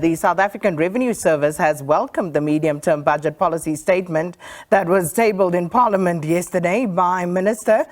The South African Revenue Service has welcomed the medium-term budget policy statement that was tabled in Parliament yesterday by Minister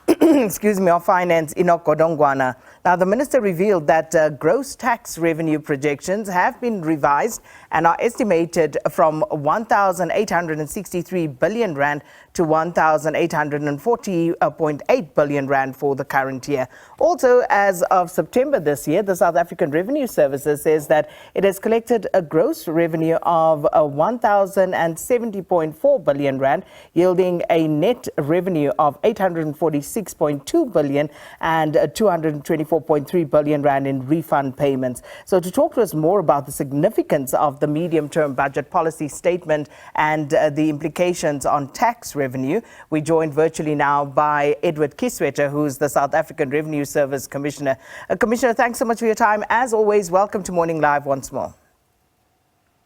of Finance Enoch Godongwana. Now, the minister revealed that gross tax revenue projections have been revised and are estimated from 1,863 billion rand to 1,840.8 billion rand for the current year. Also, as of September this year, the South African Revenue Services says that it has collected a gross revenue of 1,070.4 billion rand, yielding a net revenue of 846.2 billion and 224.3 billion rand in refund payments. So to talk to us more about the significance of the medium-term budget policy statement and the implications on tax revenue, we're joined virtually now by Edward Kieswetter, who's the South African Revenue Service Commissioner. Commissioner, thanks so much for your time. As always, welcome to Morning Live once more.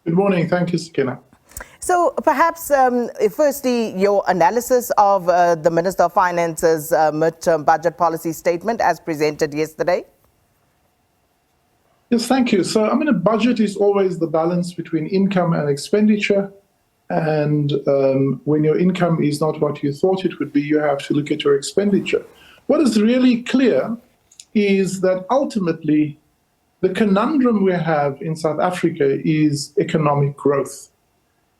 Good morning. Thank you, Sakina. So perhaps, firstly, your analysis of the Minister of Finance's mid-term budget policy statement as presented yesterday. Yes, thank you. So, a budget is always the balance between income and expenditure. And when your income is not what you thought it would be, you have to look at your expenditure. What is really clear is that ultimately the conundrum we have in South Africa is economic growth.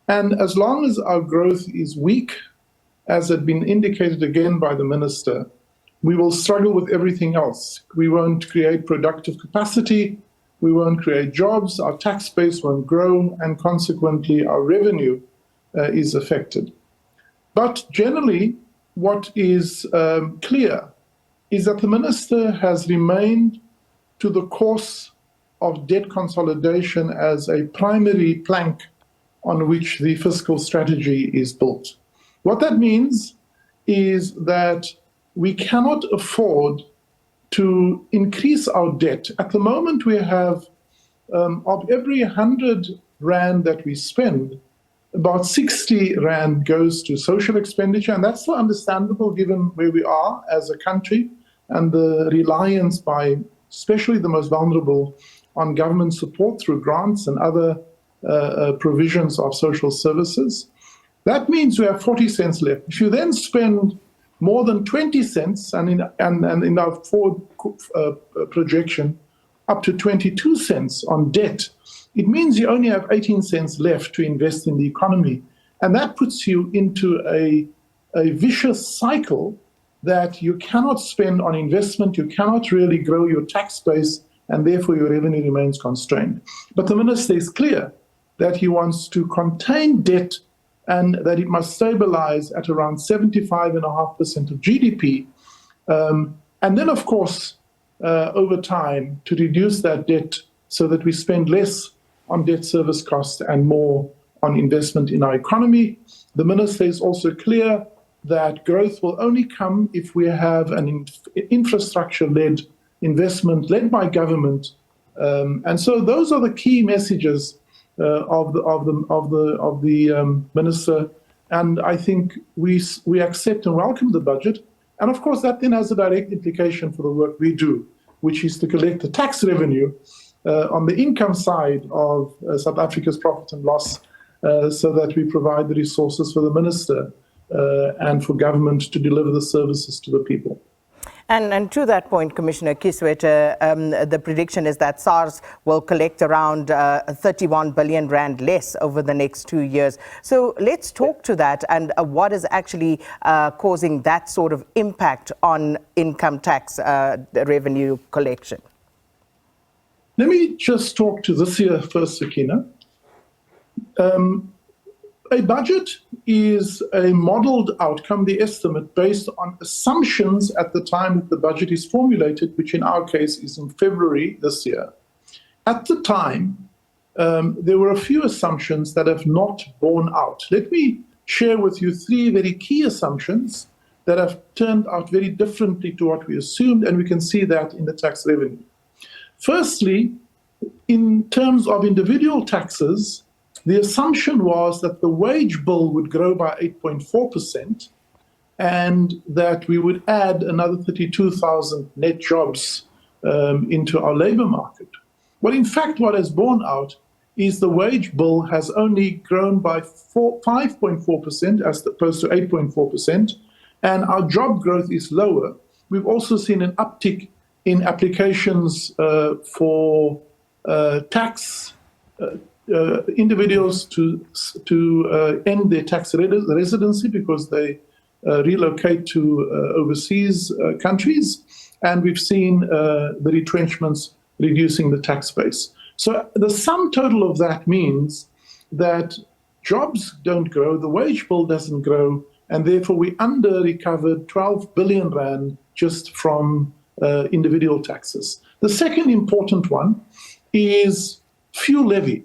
And as long as our growth is weak, as had been indicated again by the minister, we will struggle with everything else. We won't create productive capacity, we won't create jobs, our tax base won't grow, and consequently our revenue is affected. But generally, what is clear is that the minister has remained to the course of debt consolidation as a primary plank on which the fiscal strategy is built. What that means is that we cannot afford to increase our debt. At the moment, we have, of every 100 rand that we spend, about 60 rand goes to social expenditure, and that's so understandable given where we are as a country and the reliance by especially the most vulnerable on government support through grants and other provisions of social services. That means we have 40 cents left. If you then spend more than 20 cents, and in our forward projection, up to 22 cents on debt, it means you only have 18 cents left to invest in the economy. And that puts you into a vicious cycle that you cannot spend on investment, you cannot really grow your tax base, and therefore your revenue remains constrained. But the minister is clear that he wants to contain debt and that it must stabilize at around 75.5% of GDP. And then, of course, over time, to reduce that debt so that we spend less on debt service costs and more on investment in our economy. The minister is also clear that growth will only come if we have an infrastructure-led investment led by government. And so those are the key messages of the minister, and I think we accept and welcome the budget. And of course, that then has a direct implication for the work we do, which is to collect the tax revenue on the income side of South Africa's profit and loss, so that we provide the resources for the minister and for government to deliver the services to the people. And to that point, Commissioner Kieswetter, the prediction is that SARS will collect around 31 billion rand less over the next 2 years. So let's talk to that and what is actually causing that sort of impact on income tax revenue collection. Let me just talk to this year first, Sakina. A budget is a modeled outcome, the estimate, based on assumptions at the time that the budget is formulated, which in our case is in February this year. At the time, there were a few assumptions that have not borne out. Let me share with you three very key assumptions that have turned out very differently to what we assumed, and we can see that in the tax revenue. Firstly, in terms of individual taxes, the assumption was that the wage bill would grow by 8.4% and that we would add another 32,000 net jobs into our labor market. Well, in fact, what has borne out is the wage bill has only grown by 5.4% as opposed to 8.4%, and our job growth is lower. We've also seen an uptick in applications for tax individuals to end their tax residency because they relocate to overseas countries, and we've seen the retrenchments reducing the tax base. So the sum total of that means that jobs don't grow, the wage bill doesn't grow, and therefore we under-recovered 12 billion rand just from individual taxes. The second important one is fuel levy.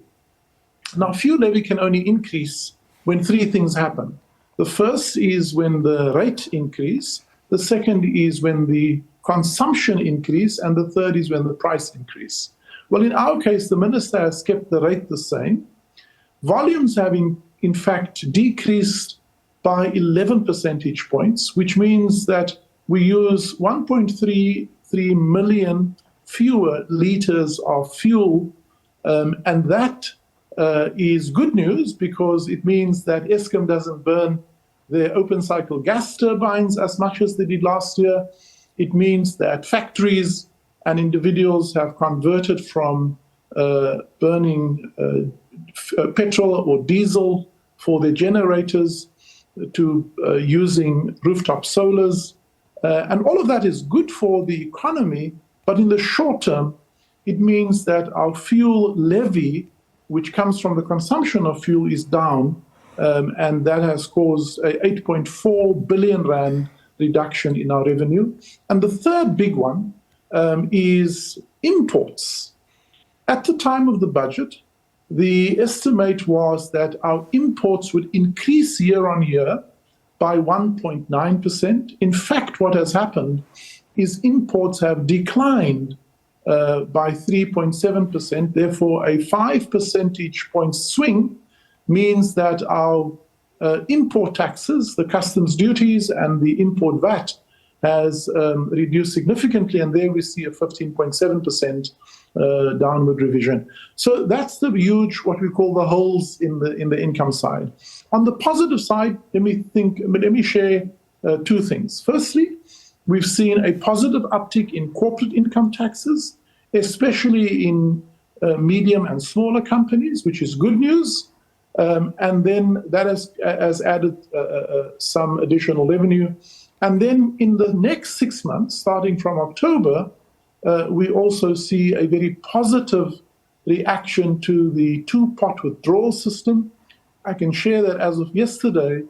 Now, fuel levy can only increase when three things happen. The first is when the rate increase, the second is when the consumption increase, and the third is when the price increase. Well, in our case, the minister has kept the rate the same. Volumes have in fact decreased by 11 percentage points, which means that we use 1.33 million fewer liters of fuel, and that is good news because it means that Eskom doesn't burn their open cycle gas turbines as much as they did last year. It means that factories and individuals have converted from burning petrol or diesel for their generators to using rooftop solars. And all of that is good for the economy, but in the short term, it means that our fuel levy, which comes from the consumption of fuel, is down, and that has caused a 8.4 billion rand reduction in our revenue. And the third big one is imports. At the time of the budget, the estimate was that our imports would increase year on year by 1.9%. In fact, what has happened is imports have declined by 3.7%. Therefore, a 5 percentage point swing means that our import taxes, the customs duties and the import VAT, has reduced significantly, and there we see a 15.7% downward revision. So that's the huge, what we call the holes in the income side. On the positive side, let me share two things. Firstly, we've seen a positive uptick in corporate income taxes, especially in medium and smaller companies, which is good news. And then that has added some additional revenue. And then in the next 6 months, starting from October, we also see a very positive reaction to the two-pot withdrawal system. I can share that as of yesterday,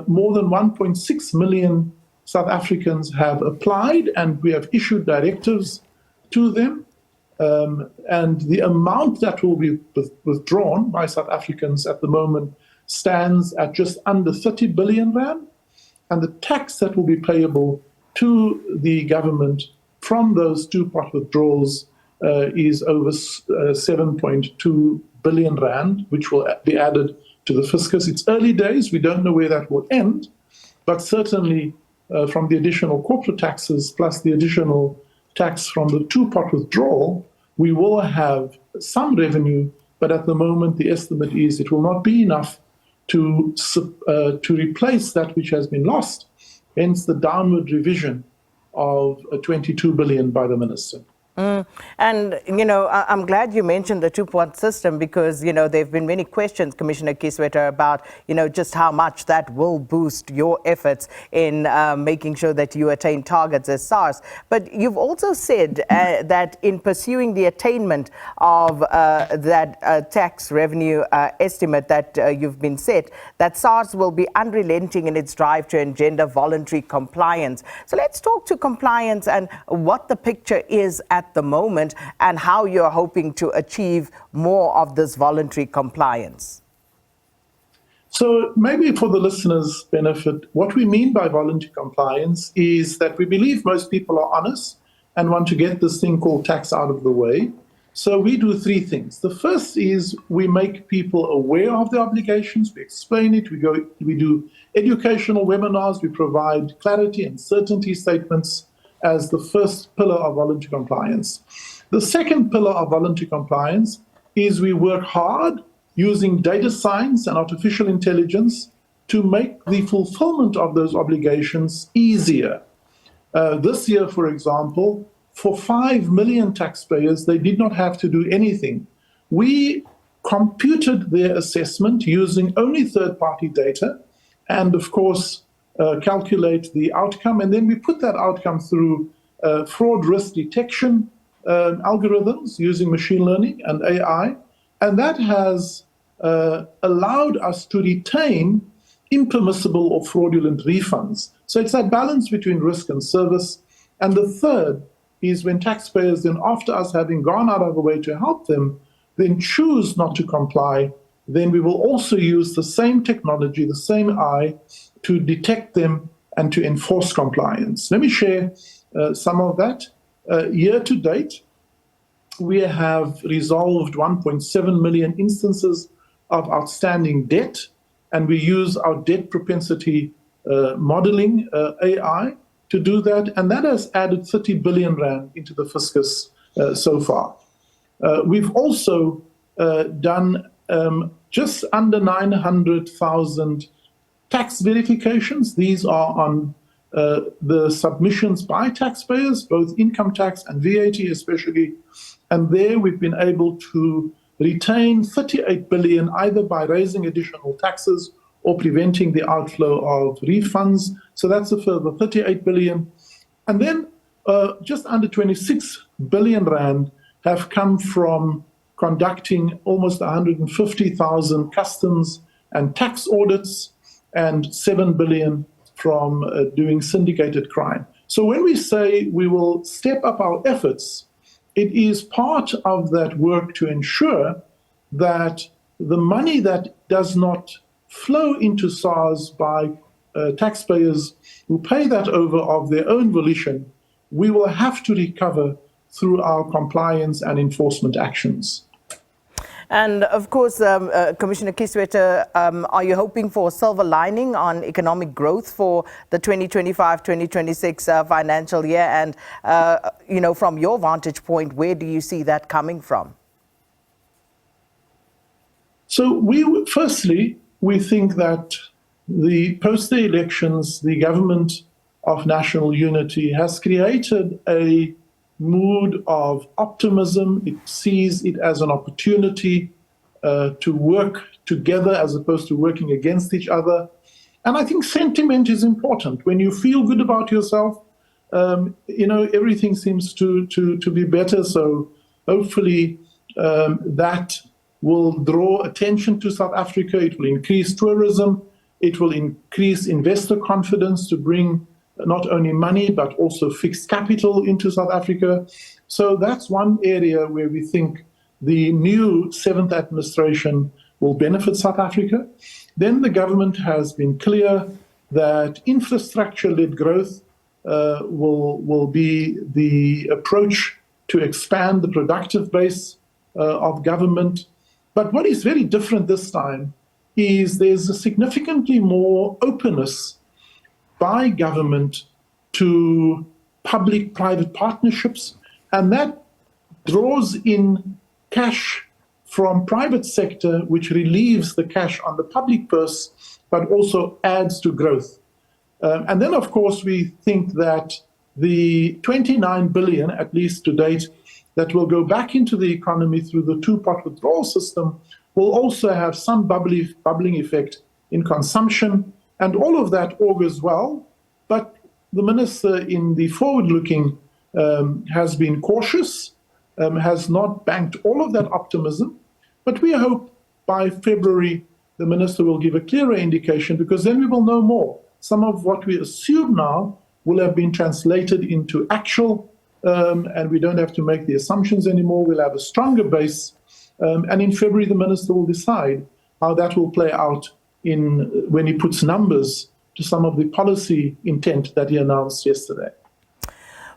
more than 1.6 million South Africans have applied, and we have issued directives to them. And the amount that will be withdrawn by South Africans at the moment stands at just under 30 billion rand. And the tax that will be payable to the government from those two-pot withdrawals is over 7.2 billion rand, which will be added to the fiscus. It's early days. We don't know where that will end. But certainly from the additional corporate taxes plus the additional tax from the two-pot withdrawal, we will have some revenue. But at the moment, the estimate is it will not be enough to replace that which has been lost, hence the downward revision of 22 billion by the minister. And, you know, I'm glad you mentioned the two-pot system because, you know, there have been many questions, Commissioner Kieswetter, about, you know, just how much that will boost your efforts in making sure that you attain targets as SARS. But you've also said that in pursuing the attainment of that tax revenue estimate that you've been set, that SARS will be unrelenting in its drive to engender voluntary compliance. So let's talk to compliance and what the picture is at the moment and how you're hoping to achieve more of this voluntary compliance. So maybe for the listeners' benefit, what we mean by voluntary compliance is that we believe most people are honest and want to get this thing called tax out of the way. So we do three things. The first is we make people aware of the obligations, we explain it, we do educational webinars, we provide clarity and certainty statements as the first pillar of voluntary compliance. The second pillar of voluntary compliance is we work hard using data science and artificial intelligence to make the fulfillment of those obligations easier. This year, for example, for 5 million taxpayers, they did not have to do anything. We computed their assessment using only third-party data and, of course, calculate the outcome. And then we put that outcome through fraud risk detection algorithms using machine learning and AI. And that has allowed us to retain impermissible or fraudulent refunds. So it's that balance between risk and service. And the third is when taxpayers then, after us having gone out of the way to help them, then choose not to comply, then we will also use the same technology, the same eye, to detect them and to enforce compliance. Let me share some of that. Year to date, we have resolved 1.7 million instances of outstanding debt, and we use our debt propensity modeling AI to do that, and that has added 30 billion rand into the fiscus so far. We've also done just under 900,000 tax verifications. These are on the submissions by taxpayers, both income tax and VAT especially, and there we've been able to retain 38 billion either by raising additional taxes or preventing the outflow of refunds. So that's a further 38 billion. And then just under 26 billion rand have come from conducting almost 150,000 customs and tax audits and 7 billion from doing syndicated crime. So when we say we will step up our efforts, it is part of that work to ensure that the money that does not flow into SARS by taxpayers who pay that over of their own volition, we will have to recover through our compliance and enforcement actions. And of course, Commissioner Kieswetter, are you hoping for a silver lining on economic growth for the 2025-2026 financial year? And, from your vantage point, where do you see that coming from? So firstly, we think that post the elections, the government of national unity has created a mood of optimism. It sees it as an opportunity to work together as opposed to working against each other. And I think sentiment is important. When you feel good about yourself, everything seems to be better. So hopefully that will draw attention to South Africa. It will increase tourism. It will increase investor confidence to bring not only money, but also fixed capital into South Africa. So that's one area where we think the new 7th administration will benefit South Africa. Then the government has been clear that infrastructure-led growth will be the approach to expand the productive base of government. But what is very different this time is there's a significantly more openness by government to public-private partnerships, and that draws in cash from private sector, which relieves the cash on the public purse, but also adds to growth. And then, of course, we think that the 29 billion, at least to date, that will go back into the economy through the two-pot withdrawal system will also have some bubbling effect in consumption. And all of that augurs well, but the minister in the forward-looking has been cautious, has not banked all of that optimism. But we hope by February the minister will give a clearer indication, because then we will know more. Some of what we assume now will have been translated into actual, and we don't have to make the assumptions anymore. We'll have a stronger base, and in February the minister will decide how that will play out when he puts numbers to some of the policy intent that he announced yesterday.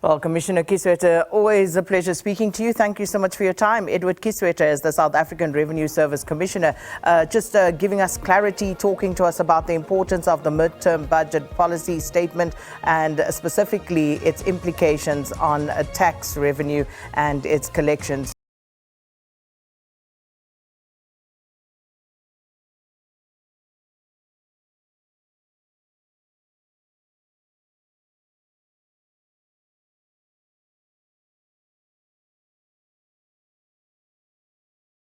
Well, Commissioner Kieswetter, always a pleasure speaking to you. Thank you so much for your time. Edward Kieswetter is the South African Revenue Service Commissioner, just giving us clarity, talking to us about the importance of the midterm budget policy statement and specifically its implications on tax revenue and its collections.